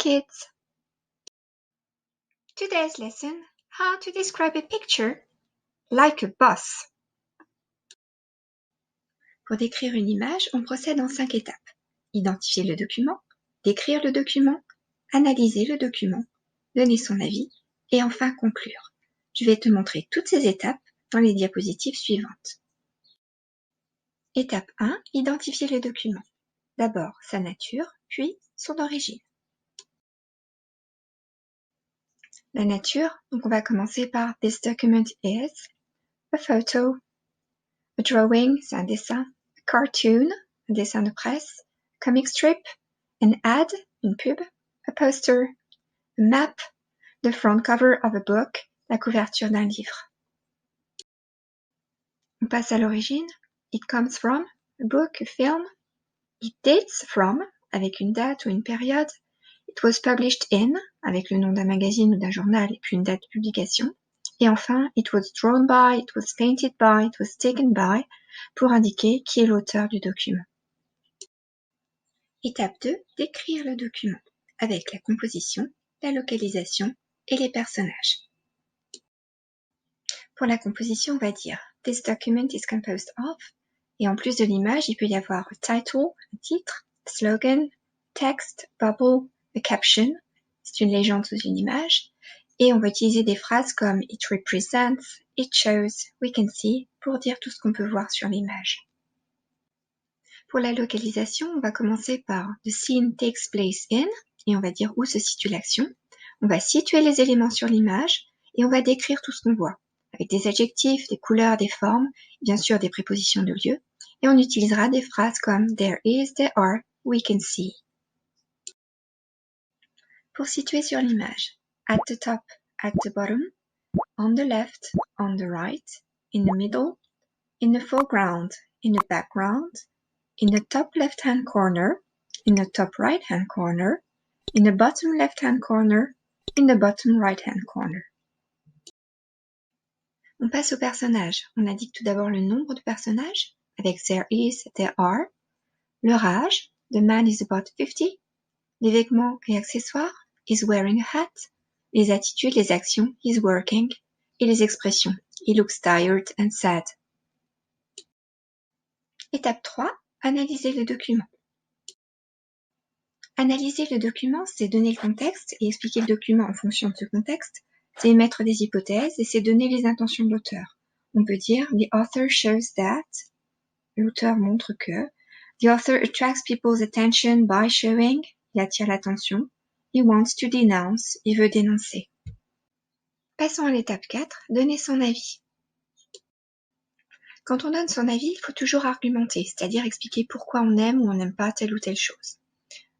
kids! Today's lesson, how to describe a picture like a boss. Pour décrire une image, on procède en 5 étapes. Identifier le document, décrire le document, analyser le document, donner son avis et enfin conclure. Je vais te montrer toutes ces étapes dans les diapositives suivantes. Étape 1, identifier le document. D'abord sa nature, puis son origine. La nature, donc on va commencer par This document is a photo, a drawing, c'est un dessin, a cartoon, un dessin de presse, comic strip, an ad, une pub, a poster, a map, the front cover of a book, la couverture d'un livre. On passe à l'origine. It comes from, a book, a film. It dates from, avec une date ou une période. It was published in, avec le nom d'un magazine ou d'un journal et puis une date de publication. Et enfin, it was drawn by, it was painted by, it was taken by, pour indiquer qui est l'auteur du document. Étape 2, décrire le document, avec la composition, la localisation et les personnages. Pour la composition, on va dire « This document is composed of » et en plus de l'image, il peut y avoir un title, un titre, slogan, text, bubble, a caption, c'est une légende sous une image, et on va utiliser des phrases comme « It represents »,« It shows »,« We can see » pour dire tout ce qu'on peut voir sur l'image. Pour la localisation, on va commencer par « The scene takes place in » et on va dire où se situe l'action. On va situer les éléments sur l'image et on va décrire tout ce qu'on voit, avec des adjectifs, des couleurs, des formes, bien sûr des prépositions de lieu, et on utilisera des phrases comme « There is »,« There are »,« We can see ». Pour situer sur l'image, at the top, at the bottom, on the left, on the right, in the middle, in the foreground, in the background, in the top left-hand corner, in the top right-hand corner, in the bottom left-hand corner, in the bottom right-hand corner. On passe aux personnages. On indique tout d'abord le nombre de personnages, avec there is, there are, leur âge, the man is about 50, les vêtements et accessoires, is wearing a hat, les attitudes, les actions, he's working, et les expressions, he looks tired and sad. Étape 3, analyser le document. Analyser le document, c'est donner le contexte et expliquer le document en fonction de ce contexte, c'est émettre des hypothèses et c'est donner les intentions de l'auteur. On peut dire « The author shows that », l'auteur montre que, « The author attracts people's attention by showing », il attire l'attention, « He wants to denounce », il veut dénoncer. Passons à l'étape 4, donner son avis. Quand on donne son avis, il faut toujours argumenter, c'est-à-dire expliquer pourquoi on aime ou on n'aime pas telle ou telle chose.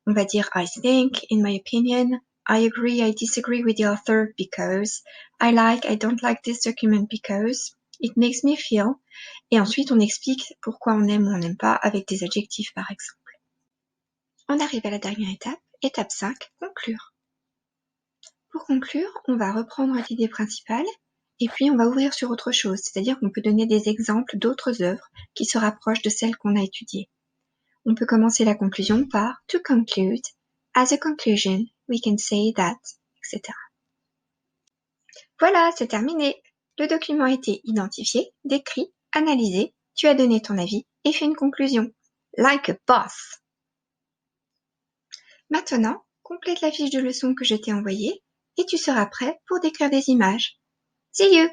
On va dire « I think, in my opinion », I agree, I disagree with the author because, I like, I don't like this document because, it makes me feel, et ensuite on explique pourquoi on aime ou on n'aime pas avec des adjectifs par exemple. On arrive à la dernière étape, étape 5, conclure. Pour conclure, on va reprendre l'idée principale et puis on va ouvrir sur autre chose, c'est-à-dire qu'on peut donner des exemples d'autres œuvres qui se rapprochent de celles qu'on a étudiées. On peut commencer la conclusion par « To conclude »,« As a conclusion »,« We can say that », etc. Voilà, c'est terminé. Le document a été identifié, décrit, analysé, tu as donné ton avis et fait une conclusion. Like a boss. Maintenant, complète la fiche de leçon que je t'ai envoyée et tu seras prêt pour décrire des images. See you!